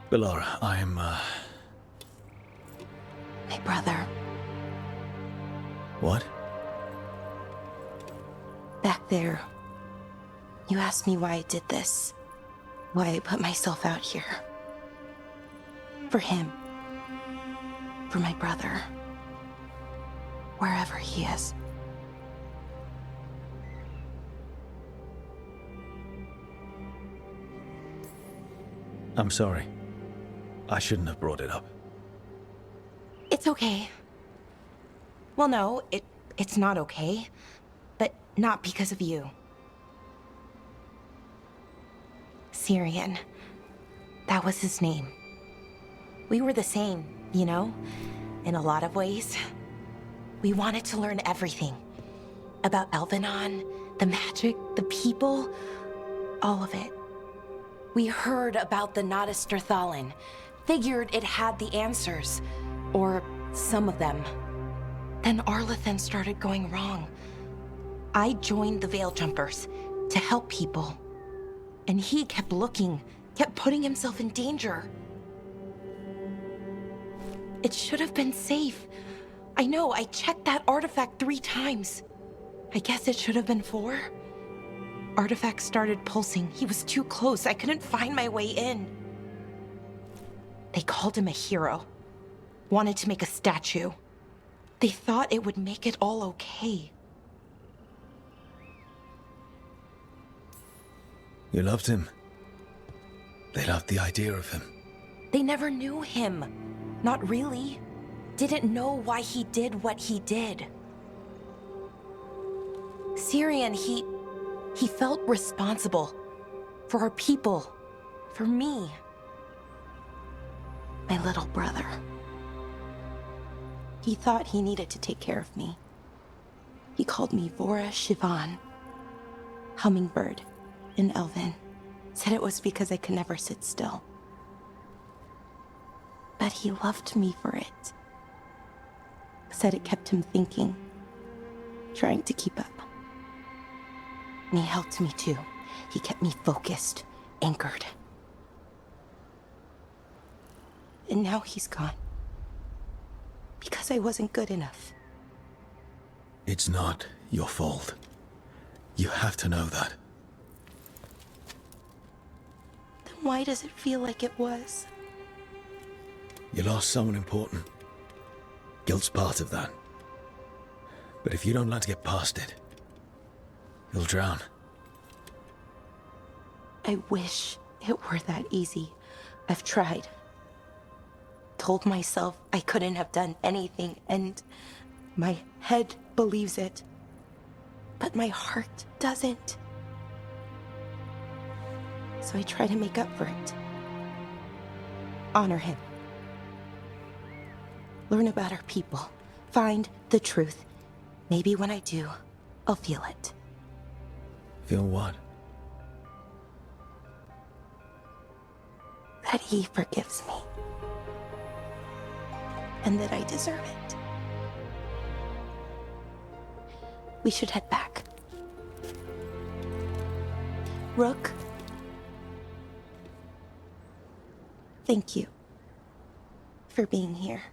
Bellara, I'm, My brother. What? Back there. You asked me why I did this. Why I put myself out here. For him. For my brother. Wherever he is. I'm sorry. I shouldn't have brought it up. It's okay. Well, no, it's not okay. But not because of you. Syrian. That was his name. We were the same, you know? In a lot of ways. We wanted to learn everything. About Elvenon, the magic, the people, all of it. We heard about the Notisterthalin, figured it had the answers, or some of them. Then Arlathan started going wrong. I joined the Veil Jumpers to help people. And he kept looking, kept putting himself in danger. It should have been safe. I know, I checked that artifact 3 times. I guess it should have been 4. Artifact started pulsing. He was too close. I couldn't find my way in. They called him a hero. Wanted to make a statue. They thought it would make it all okay. You loved him. They loved the idea of him. They never knew him. Not really. Didn't know why he did what he did. Syrian, he felt responsible. For our people. For me. My little brother. He thought he needed to take care of me. He called me Vora Shivan. Hummingbird in Elven. Said it was because I could never sit still. But he loved me for it. Said it kept him thinking. Trying to keep up. And he helped me too. He kept me focused, anchored. And now he's gone. Because I wasn't good enough. It's not your fault. You have to know that. Then why does it feel like it was? You lost someone important. Guilt's part of that. But if you don't learn to get past it, you'll drown. I wish it were that easy. I've tried. Told myself I couldn't have done anything, and my head believes it. But my heart doesn't. So I try to make up for it. Honor him. Learn about our people. Find the truth. Maybe when I do, I'll feel it. Feel what? That he forgives me. And that I deserve it. We should head back. Rook. Thank you for being here.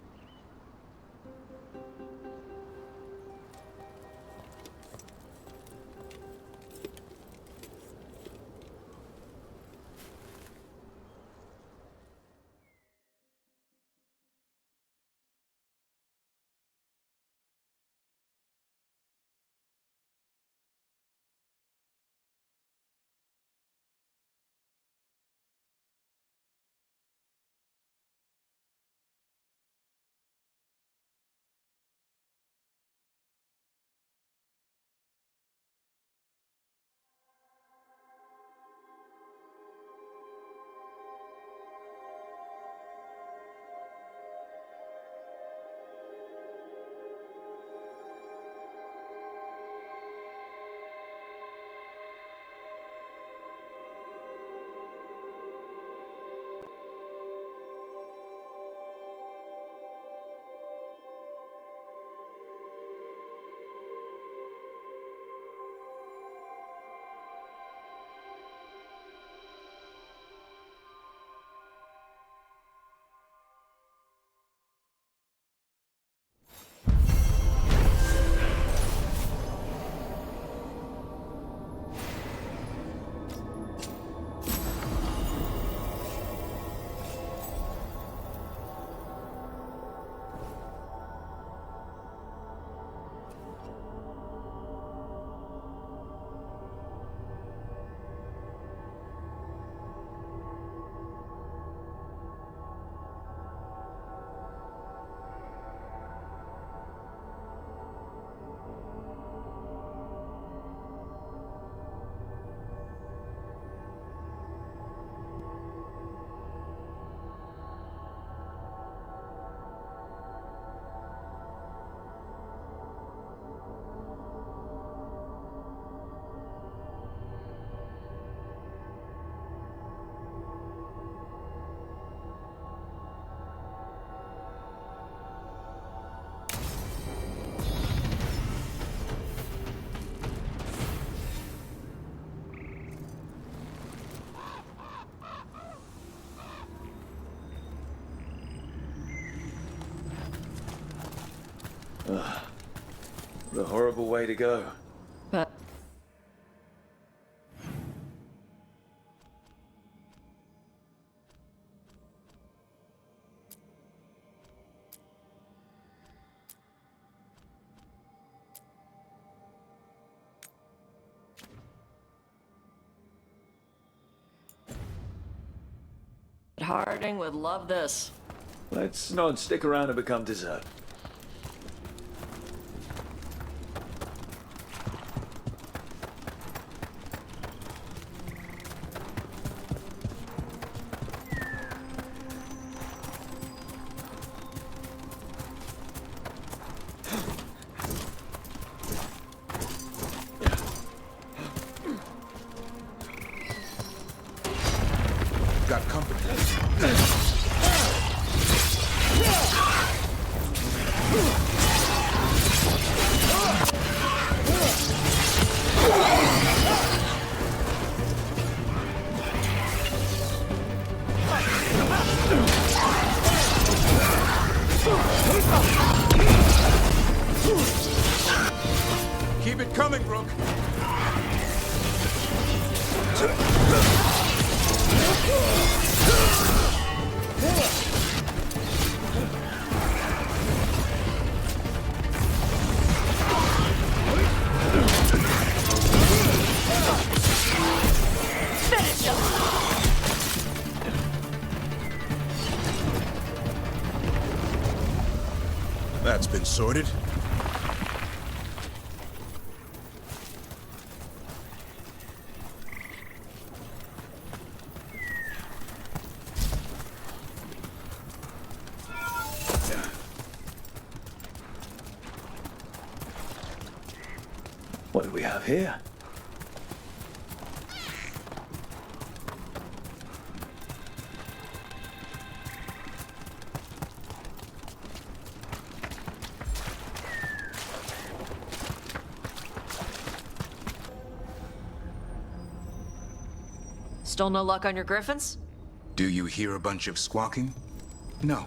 What a horrible way to go. But Harding would love this. Let's not stick around and become dessert. Got company. Keep it coming, Brooke. That's been sorted. What do we have here? Still no luck on your griffins? Do you hear a bunch of squawking? No.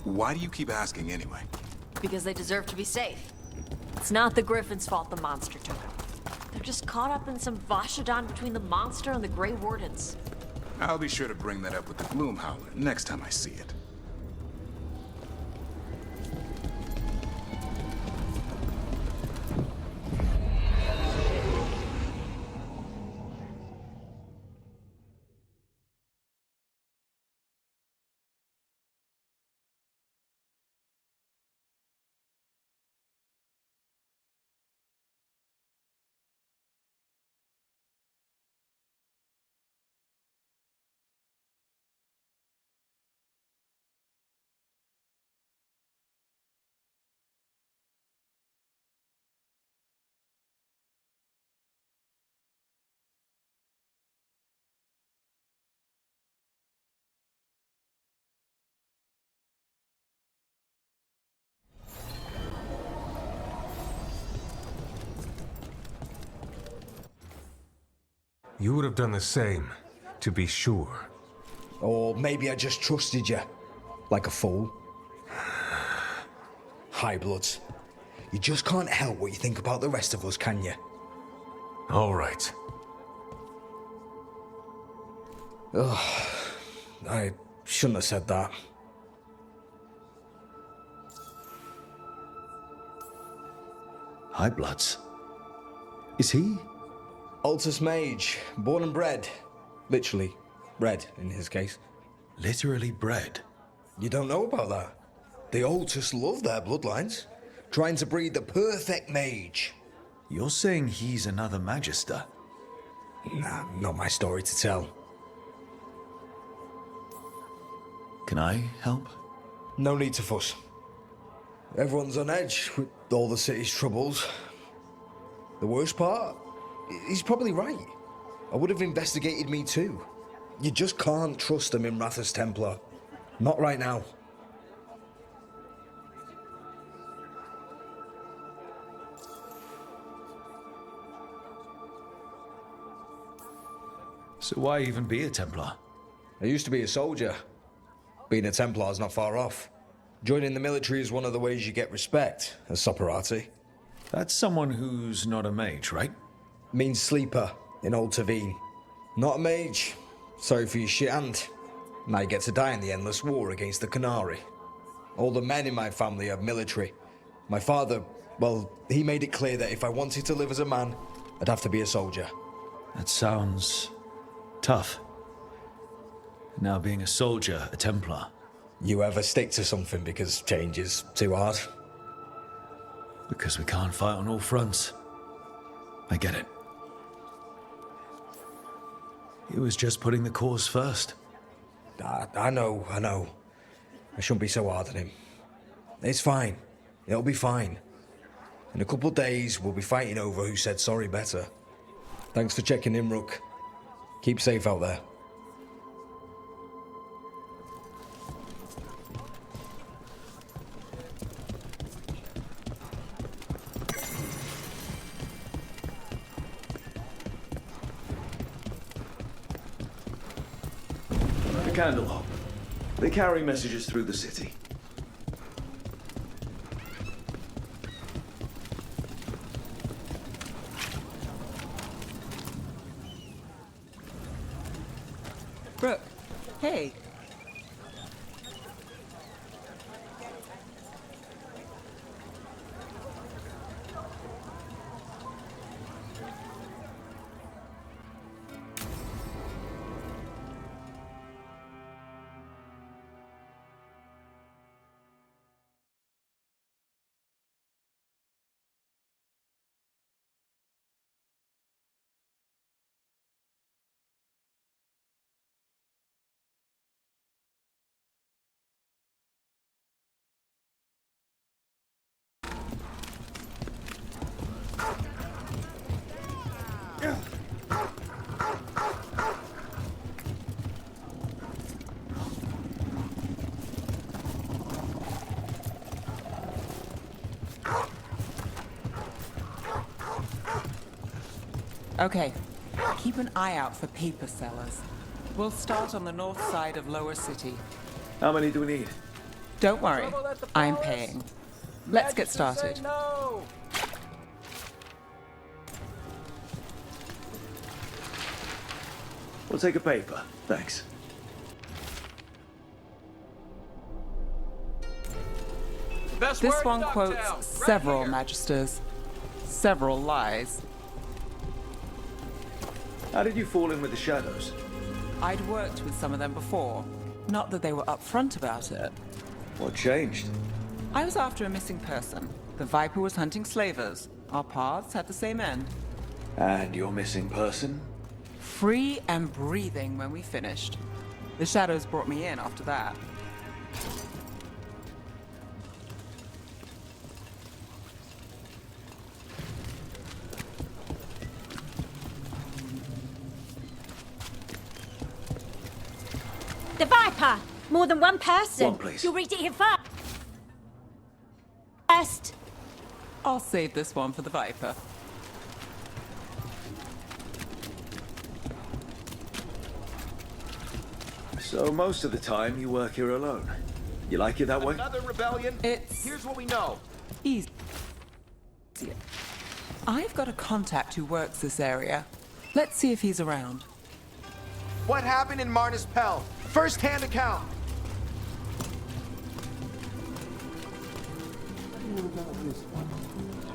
Why do you keep asking anyway? Because they deserve to be safe. It's not the griffins' fault the monster took them. They're just caught up in some Vashadon between the monster and the Grey Wardens. I'll be sure to bring that up with the Gloom Howler next time I see it. You would have done the same, to be sure. Or maybe I just trusted you, like a fool. High Bloods, you just can't help what you think about the rest of us, can you? All right. I shouldn't have said that. High Bloods. Is he? Altus Mage, born and bred. Literally, bred in his case. Literally bred. You don't know about that? The Altus love their bloodlines, trying to breed the perfect mage. You're saying he's another Magister? Nah, not my story to tell. Can I help? No need to fuss. Everyone's on edge with all the city's troubles. The worst part? He's probably right. I would have investigated me too. You just can't trust them in Rathus Templar. Not right now. So why even be a Templar? I used to be a soldier. Being a Templar's not far off. Joining the military is one of the ways you get respect, as Soparati. That's someone who's not a mage, right? Means sleeper in Old Tavine. Not a mage. Sorry for your shit hand. Now you get to die in the endless war against the Canary. All the men in my family are military. My father, well, he made it clear that if I wanted to live as a man, I'd have to be a soldier. That sounds tough. Now being a soldier, a Templar. You ever stick to something because change is too hard? Because we can't fight on all fronts. I get it. He was just putting the cause first. I know. I shouldn't be so hard on him. It's fine. It'll be fine. In a couple of days, we'll be fighting over who said sorry better. Thanks for checking in, Rook. Keep safe out there. The Candlehop. They carry messages through the city. Brooke, hey. Okay, keep an eye out for paper sellers. We'll start on the north side of Lower City. How many do we need? Don't worry, I'm paying. Let's get started. We'll take a paper, thanks. This one quotes several magisters, several lies. How did you fall in with the Shadows? I'd worked with some of them before. Not that they were upfront about it. What changed? I was after a missing person. The Viper was hunting slavers. Our paths had the same end. And your missing person? Free and breathing when we finished. The Shadows brought me in after that. The Viper! More than one person. One, please. You'll read it here first. I'll save this one for the Viper. So most of the time you work here alone. You like it that way? Another rebellion? It's Here's what we know. easy. I've got a contact who works this area. Let's see if he's around. What happened in Marnus Pell? First-hand account.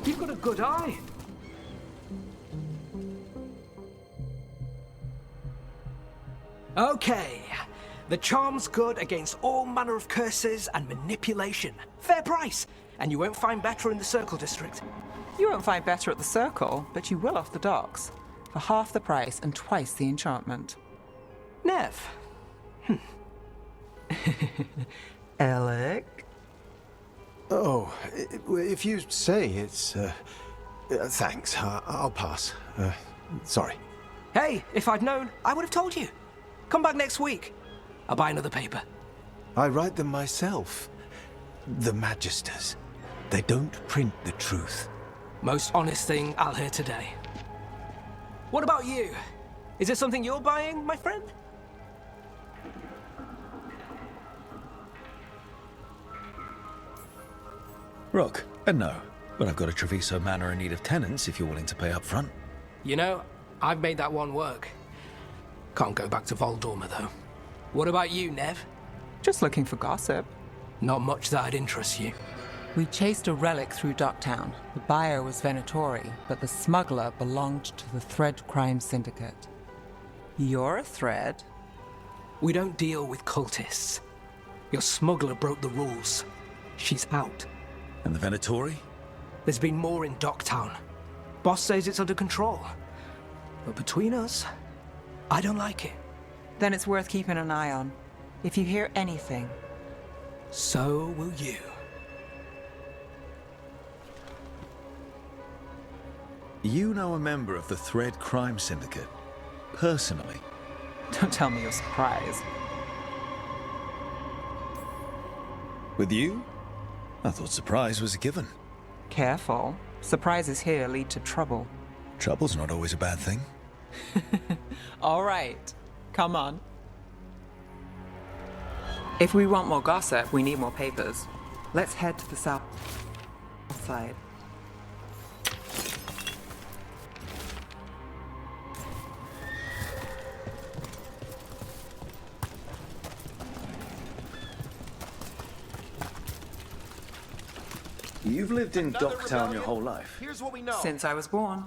You've got a good eye. Okay. The charm's good against all manner of curses and manipulation. Fair price. And you won't find better in the Circle District. You won't find better at the Circle, but you will off the docks. For half the price and twice the enchantment. Nev. Alec? Oh, if you say it's, thanks. I'll pass. Sorry. Hey, if I'd known, I would have told you. Come back next week. I'll buy another paper. I write them myself. The Magisters. They don't print the truth. Most honest thing I'll hear today. What about you? Is it something you're buying, my friend? Rook, no. But I've got a Treviso Manor in need of tenants if you're willing to pay up front. You know, I've made that one work. Can't go back to Voldorma, though. What about you, Nev? Just looking for gossip. Not much that'd interest you. We chased a relic through Darktown. The buyer was Venatori, but the smuggler belonged to the Thread Crime Syndicate. You're a Thread? We don't deal with cultists. Your smuggler broke the rules. She's out. And the Venatori? There's been more in Darktown. Boss says it's under control. But between us, I don't like it. Then it's worth keeping an eye on. If you hear anything. So will you. You know a member of the Thread Crime Syndicate? Personally? Don't tell me you're surprised. With you? I thought surprise was a given. Careful. Surprises here lead to trouble. Trouble's not always a bad thing. All right. Come on. If we want more gossip, we need more papers. Let's head to the south side. You've lived in Darktown your whole life? Here's what we know. Since I was born.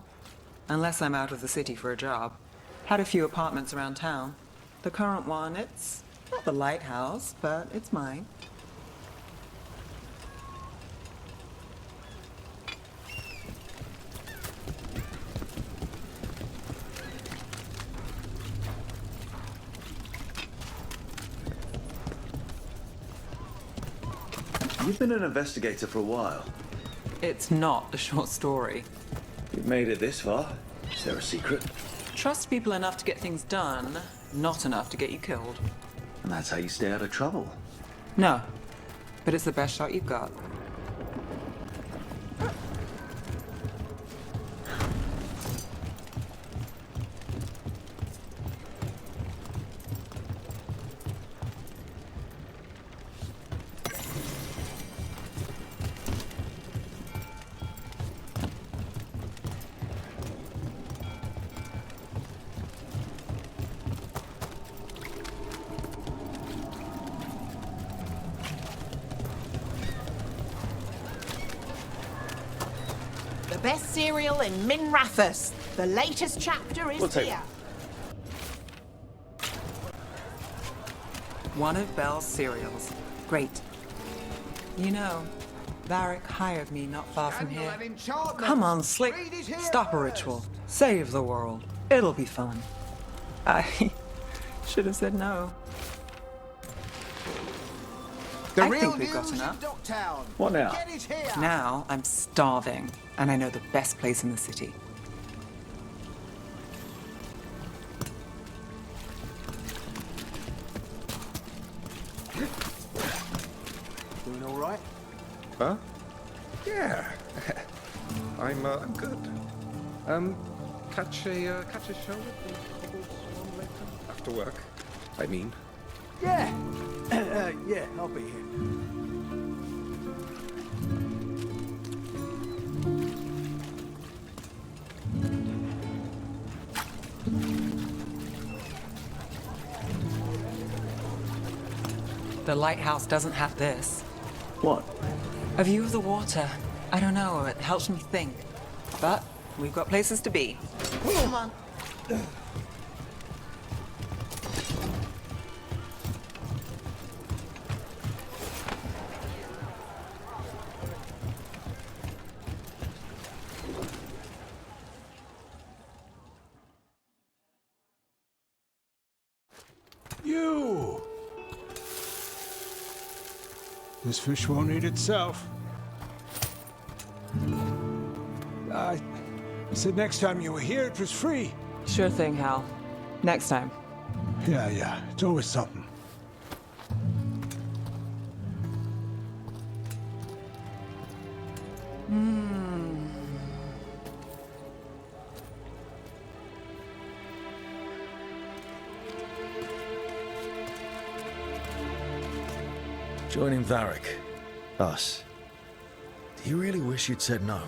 Unless I'm out of the city for a job. Had a few apartments around town. The current one, it's not the lighthouse, but it's mine. You've been an investigator for a while. It's not a short story. You've made it this far. Is there a secret? Trust people enough to get things done, not enough to get you killed. And that's how you stay out of trouble. No, but it's the best shot you've got. The best cereal in Min Rathus. The latest chapter is here. One of Belle's cereals. Great. You know, Varric hired me not far from here. Come on, Slick. Stop a ritual. Save the world. It'll be fun. I should have said no. I think we've got enough. What now? Now I'm starving, and I know the best place in the city. Doing all right? Huh? Yeah. I'm good. Catch a show with the Cobbles one later? After work, I mean. Yeah. Yeah, I'll be here. The lighthouse doesn't have this. What? A view of the water. I don't know, it helps me think. But we've got places to be. Come on. You! This fish won't eat itself. I said next time you were here, it was free. Sure thing, Hal. Next time. Yeah, it's always something. Joining Varric. Us. Do you really wish you'd said no?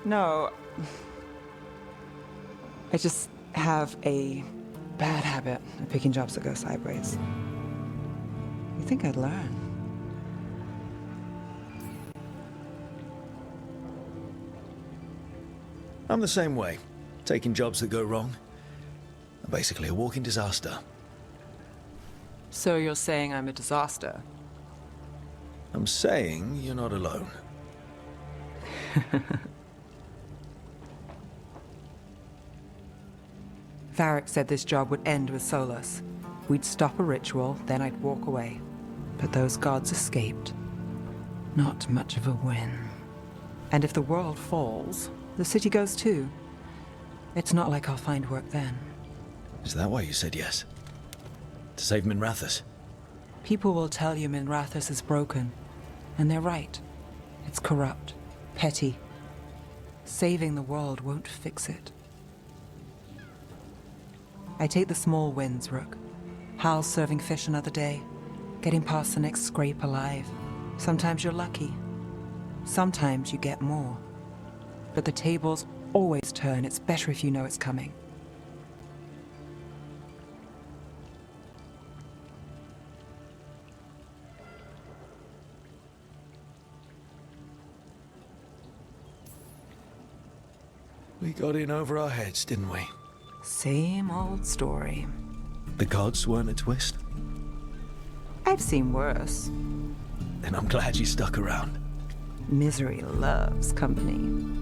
No. I just have a bad habit of picking jobs that go sideways. You think I'd learn? I'm the same way. Taking jobs that go wrong. I'm basically a walking disaster. So you're saying I'm a disaster? I'm saying you're not alone. Varric said this job would end with Solus. We'd stop a ritual, then I'd walk away. But those gods escaped. Not much of a win. And if the world falls, the city goes too. It's not like I'll find work then. Is that why you said yes? To save Minrathous? People will tell you Minrathous is broken. And they're right. It's corrupt. Petty. Saving the world won't fix it. I take the small wins, Rook. Hal's serving fish another day. Getting past the next scrape alive. Sometimes you're lucky. Sometimes you get more. But the tables always turn. It's better if you know it's coming. We got in over our heads, didn't we? Same old story. The gods weren't a twist? I've seen worse. Then I'm glad you stuck around. Misery loves company.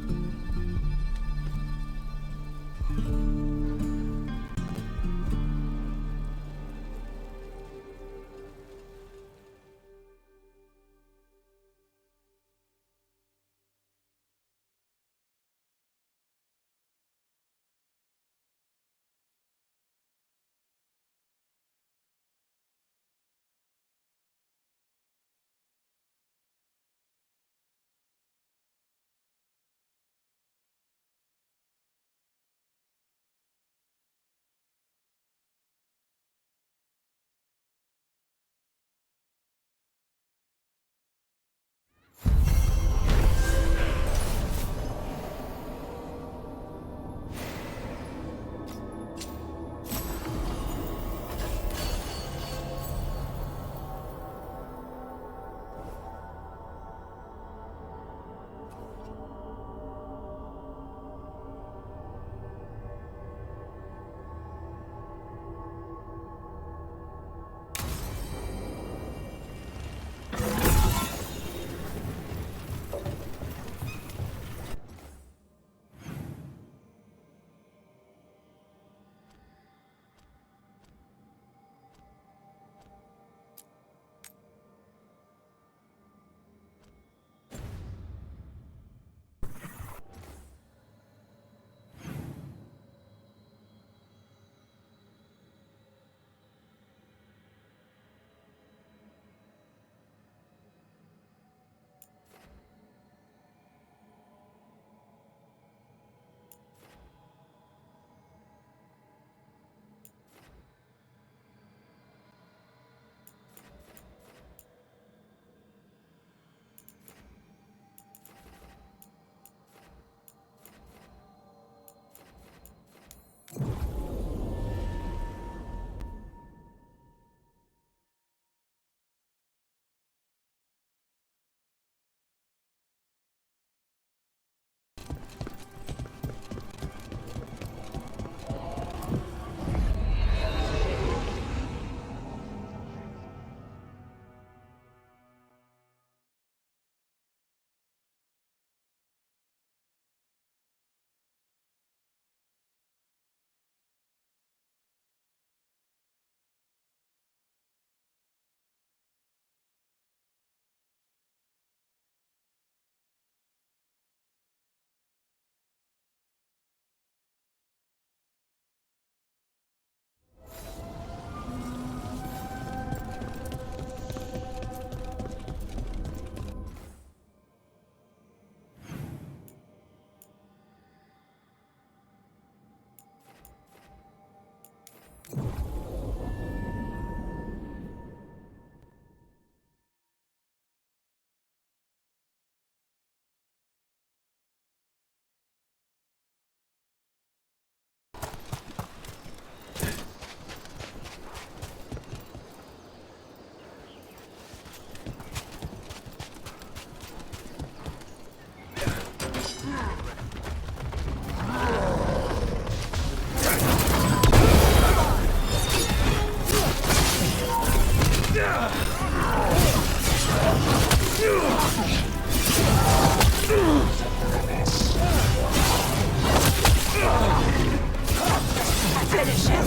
Finish him!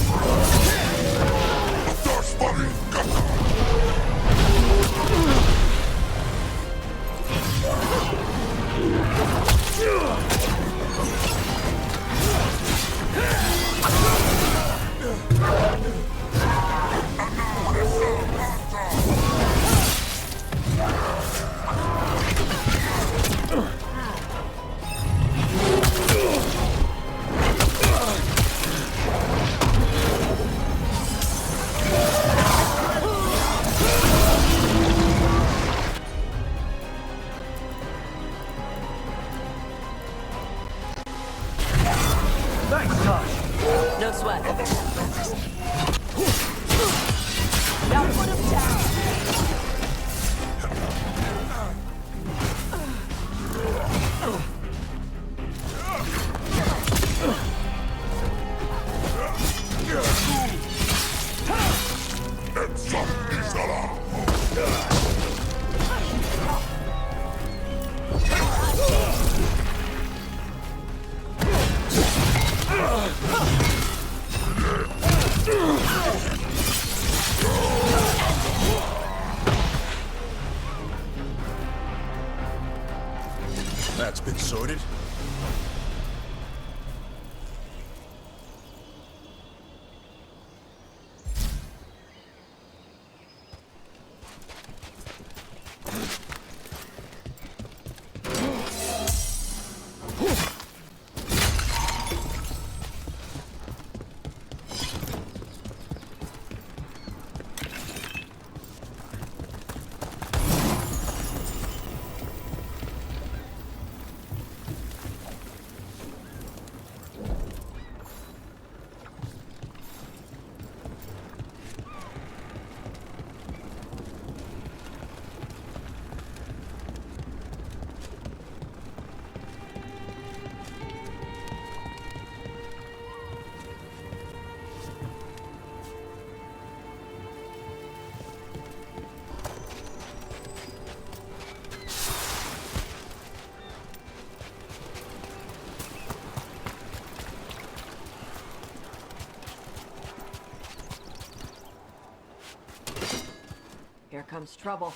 Thanks, Tosh. No sweat. Now put him down. That's been sorted. Here comes trouble.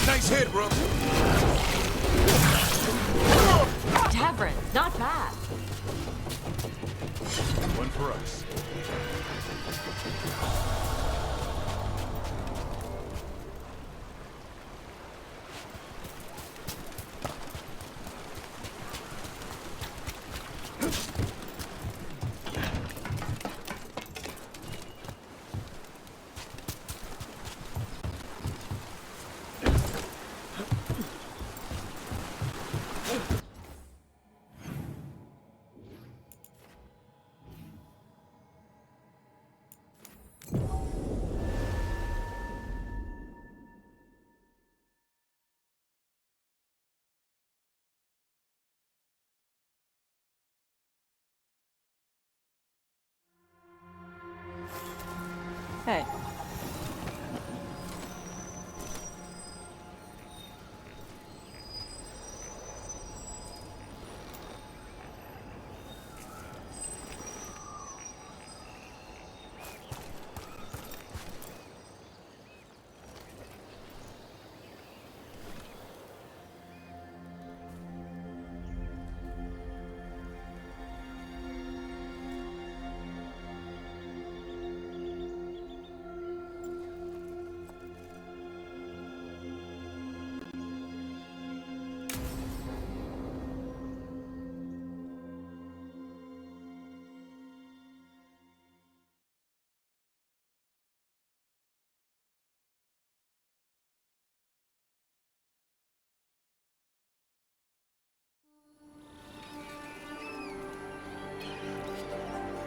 Nice hit, bro. Tavern, not bad. One for us.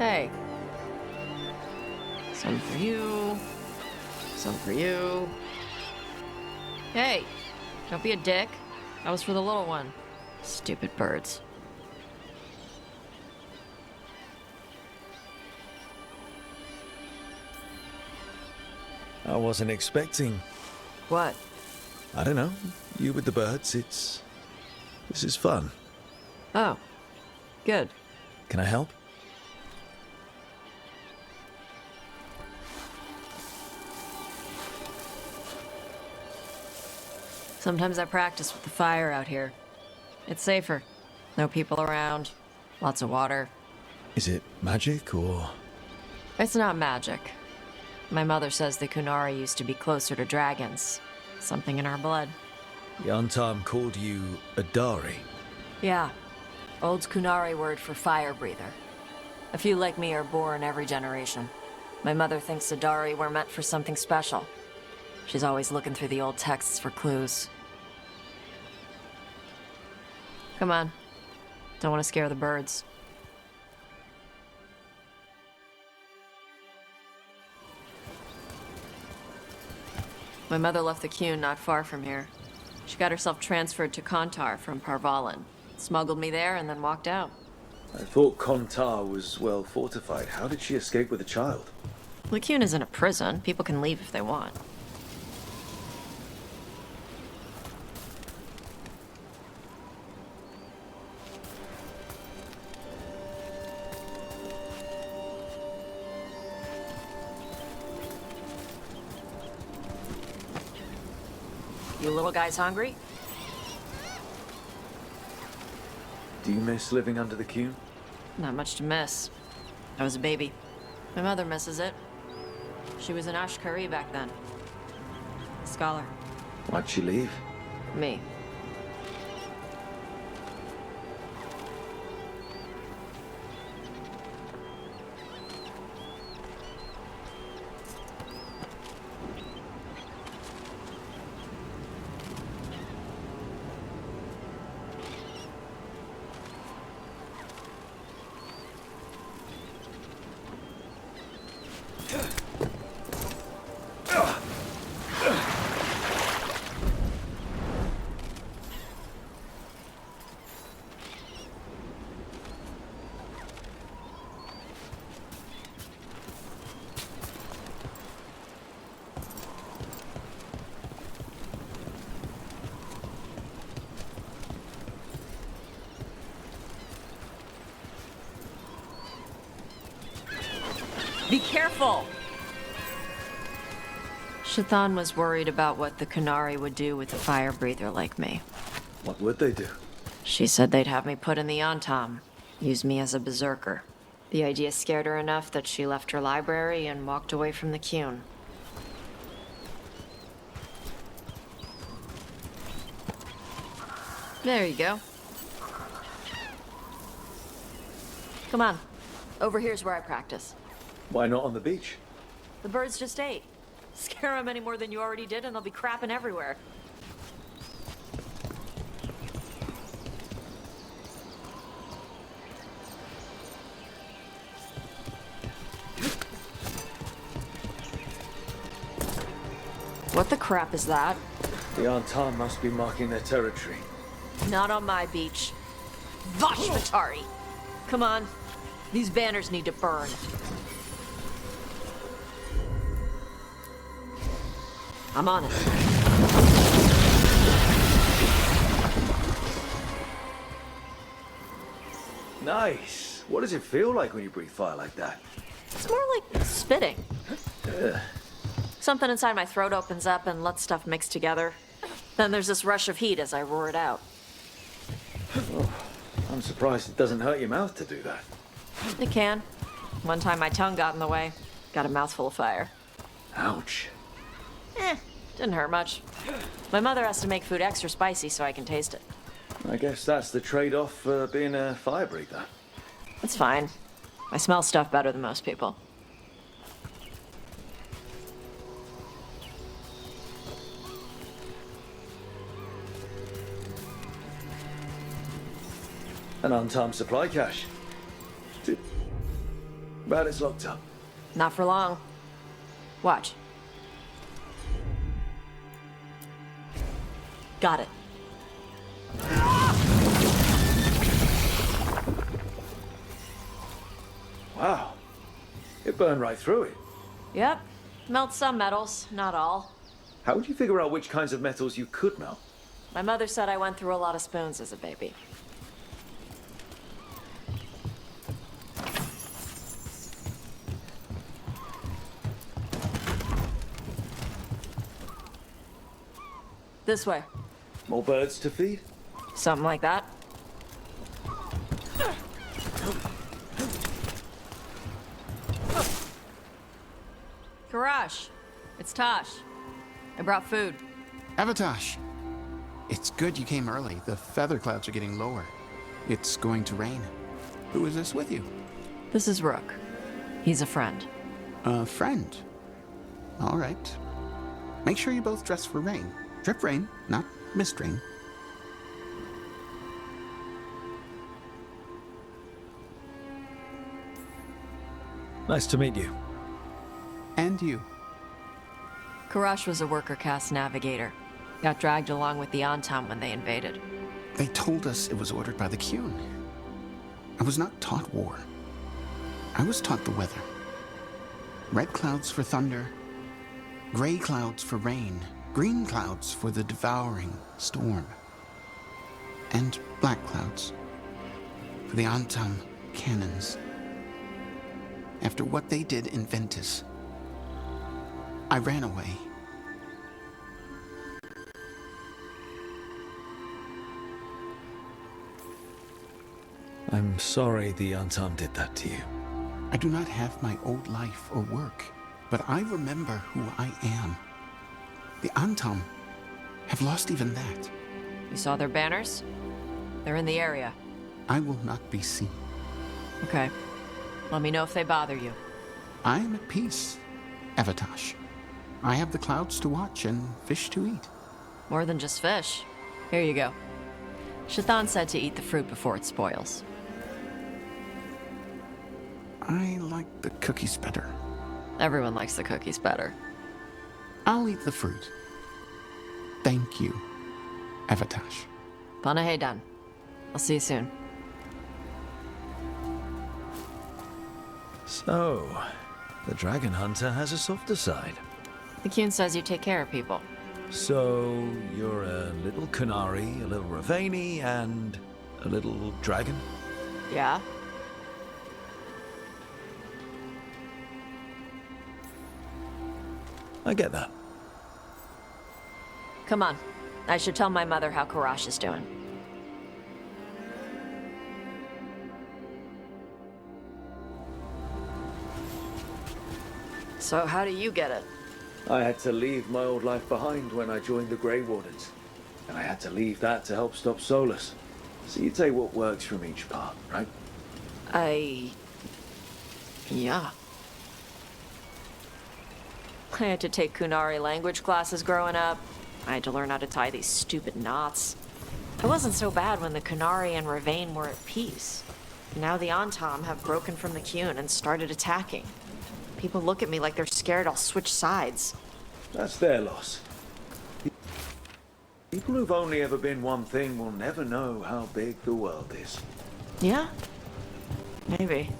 Hey. Some for you. Some for you. Hey, don't be a dick. That was for the little one. Stupid birds. I wasn't expecting... What? I don't know. You with the birds, this is fun. Oh. Good. Can I help? Sometimes I practice with the fire out here. It's safer. No people around. Lots of water. Is it magic, or...? It's not magic. My mother says the Kunari used to be closer to dragons. Something in our blood. Yantam called you a Dari. Yeah. Old Kunari word for fire breather. A few like me are born every generation. My mother thinks the Dari were meant for something special. She's always looking through the old texts for clues. Come on. Don't want to scare the birds. My mother left the Qun not far from here. She got herself transferred to Kontar from Parvalan. Smuggled me there and then walked out. I thought Kontar was well fortified. How did she escape with a child? The Qun isn't a prison. People can leave if they want. You little guys hungry? Do you miss living under the Qun? Not much to miss. I was a baby. My mother misses it. She was an Ashkari back then. A scholar. Why'd she leave? Me. Be careful! Shathan was worried about what the Kunari would do with a fire breather like me. What would they do? She said they'd have me put in the Yantam, use me as a berserker. The idea scared her enough that she left her library and walked away from the Qun. There you go. Come on. Over here's where I practice. Why not on the beach? The birds just ate. Scare them any more than you already did and they'll be crapping everywhere. What the crap is that? The Yantam must be marking their territory. Not on my beach. Vashvatari! Come on. These banners need to burn. I'm on it. Nice. What does it feel like when you breathe fire like that? It's more like spitting. Something inside my throat opens up and lets stuff mix together. Then there's this rush of heat as I roar it out. Oh, I'm surprised it doesn't hurt your mouth to do that. It can. One time my tongue got in the way. Got a mouthful of fire. Ouch. Didn't hurt much. My mother has to make food extra spicy so I can taste it. I guess that's the trade-off for being a fire breather. It's fine. I smell stuff better than most people. An untimed supply cache. But it's locked up. Not for long. Watch. Got it. Wow. It burned right through it. Yep. Melt some metals, not all. How would you figure out which kinds of metals you could melt? My mother said I went through a lot of spoons as a baby. This way. More birds to feed? Something like that. Karash, it's Tosh. I brought food. Avatosh, it's good you came early. The feather clouds are getting lower. It's going to rain. Who is this with you? This is Rook. He's a friend. A friend? All right. Make sure you both dress for rain. Drip rain, not mist rain. Nice to meet you. And you. Karash was a worker caste navigator. Got dragged along with the Antam when they invaded. They told us it was ordered by the Qun. I was not taught war. I was taught the weather. Red clouds for thunder, gray clouds for rain, green clouds for the devouring storm, and black clouds for the Antam cannons. After what they did in Ventus, I ran away. I'm sorry the Antam did that to you. I do not have my old life or work, but I remember who I am. The Antam have lost even that. You saw their banners? They're in the area. I will not be seen. Okay. Let me know if they bother you. I am at peace, Avatosh. I have the clouds to watch and fish to eat. More than just fish. Here you go. Shathan said to eat the fruit before it spoils. I like the cookies better. Everyone likes the cookies better. I'll eat the fruit. Thank you, Avatosh. Panahedan. I'll see you soon. So, the Dragon Hunter has a softer side. The Qun says you take care of people. So, you're a little Kunari, a little Ravani, and a little dragon? Yeah? I get that. Come on. I should tell my mother how Karash is doing. So how do you get it? I had to leave my old life behind when I joined the Grey Wardens. And I had to leave that to help stop Solus. So you take what works from each part, right? Yeah. I had to take Kunari language classes growing up. I had to learn how to tie these stupid knots. It wasn't so bad when the Kunari and Ravane were at peace. Now the Antam have broken from the Qun and started attacking. People look at me like they're scared I'll switch sides. That's their loss. People who've only ever been one thing will never know how big the world is. Yeah? Maybe.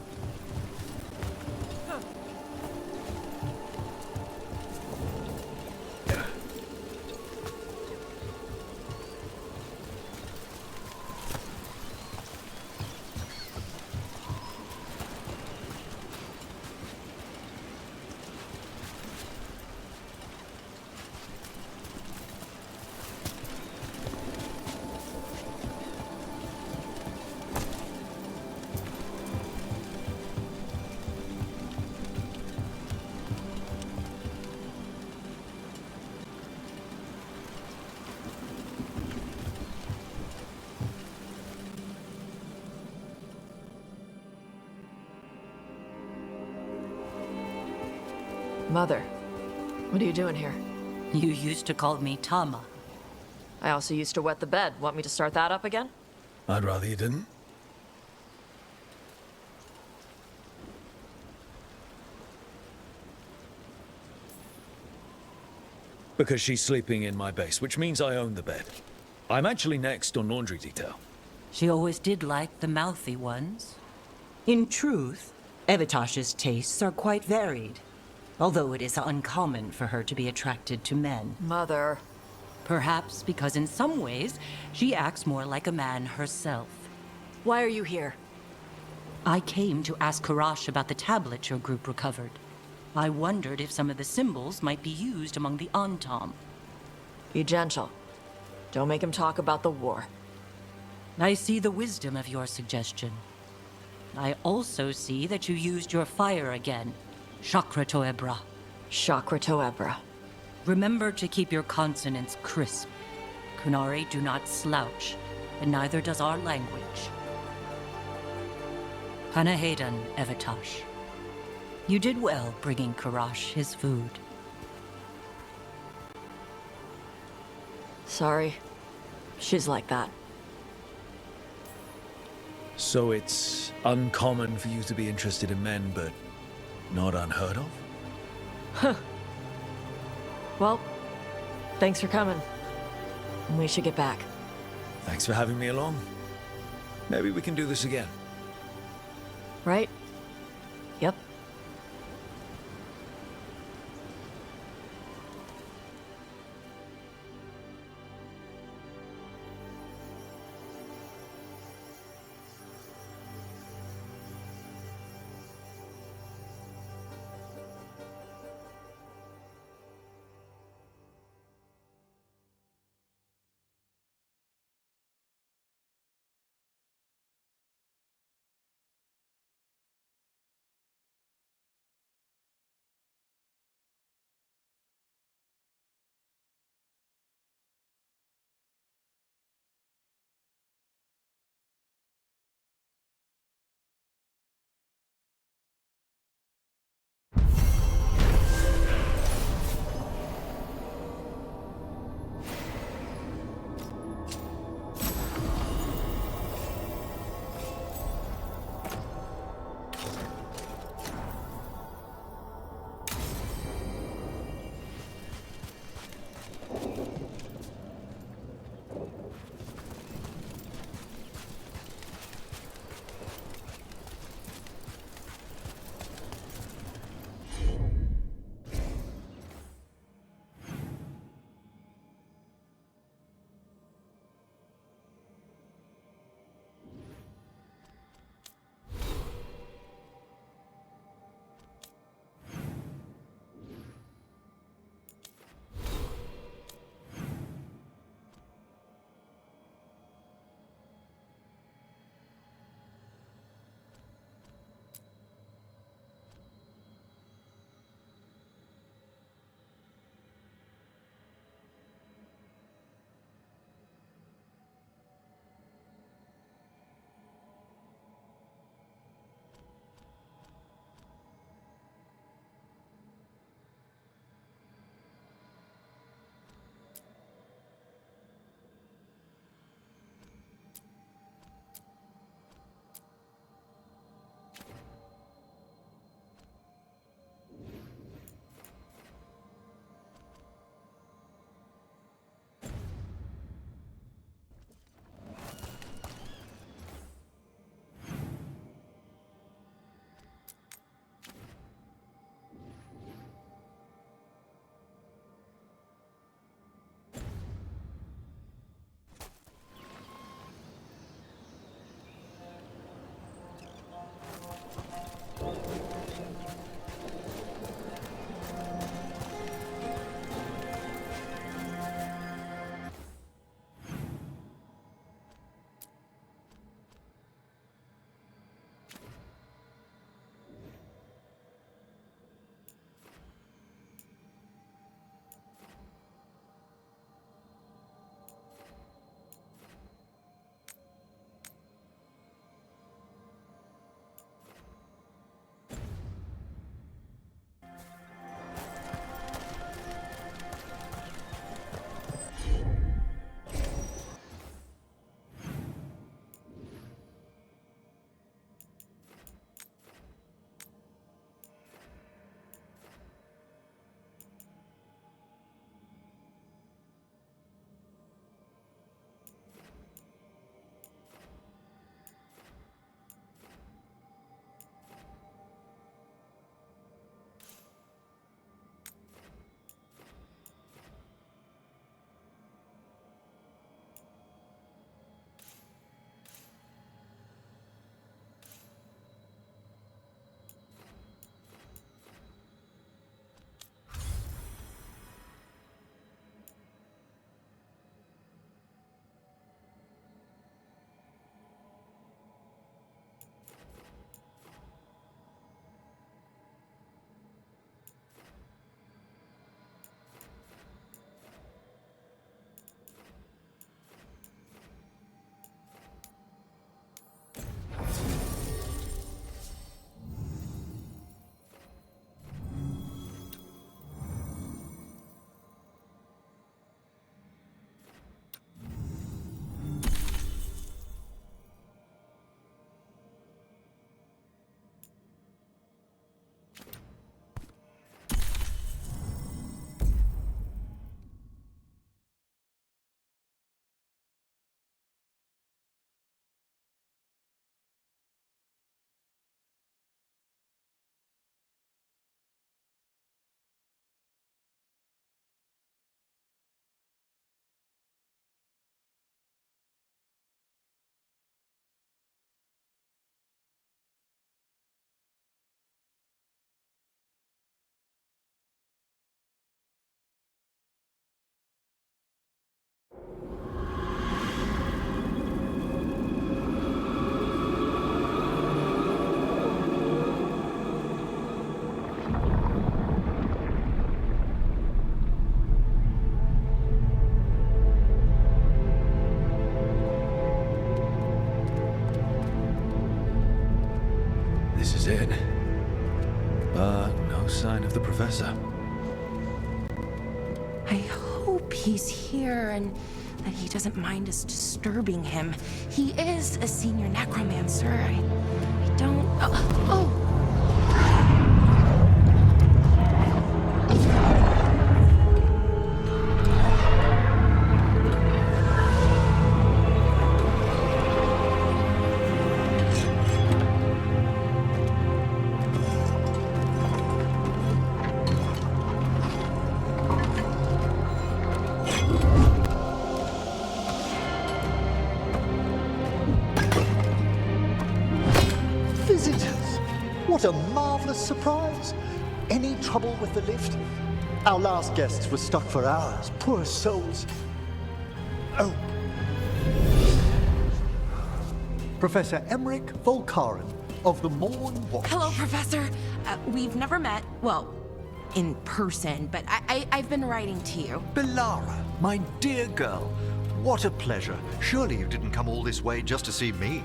Mother, what are you doing here? You used to call me Tama. I also used to wet the bed. Want me to start that up again? I'd rather you didn't. Because she's sleeping in my base, which means I own the bed. I'm actually next on laundry detail. She always did like the mouthy ones. In truth, Evitash's tastes are quite varied, although it is uncommon for her to be attracted to men. Mother. Perhaps because in some ways, she acts more like a man herself. Why are you here? I came to ask Karash about the tablet your group recovered. I wondered if some of the symbols might be used among the Antom. Be gentle. Don't make him talk about the war. I see the wisdom of your suggestion. I also see that you used your fire again. Chakra Toebra. Chakra Toebra. Remember to keep your consonants crisp. Kunari do not slouch, and neither does our language. Panahedan, Evitash. You did well bringing Karash his food. Sorry. She's like that. So it's uncommon for you to be interested in men, but not unheard of? Huh. Well, thanks for coming. We should get back. Thanks for having me along. Maybe we can do this again. Right? Yep. was it. But no sign of the professor. I hope he's here and that he doesn't mind us disturbing him. He is a senior necromancer. I don't... Oh! Visitors! What a marvelous surprise! Any trouble with the lift? Our last guests were stuck for hours. Poor souls. Oh. Professor Emmerich Volkaren of the Morn Watch. Hello, Professor. We've never met, well, in person, but I've been writing to you. Belara, my dear girl. What a pleasure. Surely you didn't come all this way just to see me.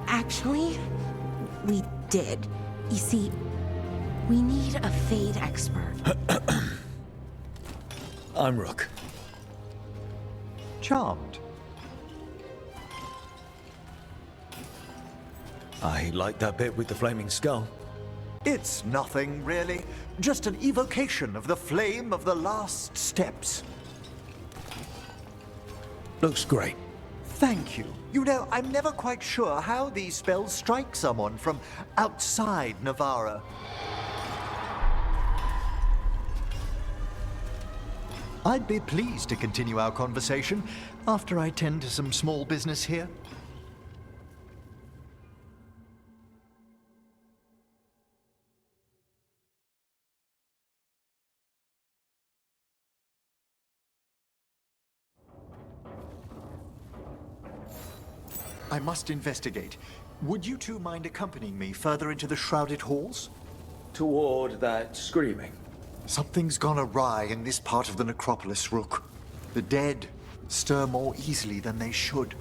Actually, we did. You see, we need a Fade expert. I'm Rook. Charmed. I like that bit with the flaming skull. It's nothing, really. Just an evocation of the flame of the last steps. Looks great. Thank you. You know, I'm never quite sure how these spells strike someone from outside Navarra. I'd be pleased to continue our conversation after I tend to some small business here. I must investigate. Would you two mind accompanying me further into the shrouded halls? Toward that screaming. Something's gone awry in this part of the necropolis, Rook. The dead stir more easily than they should.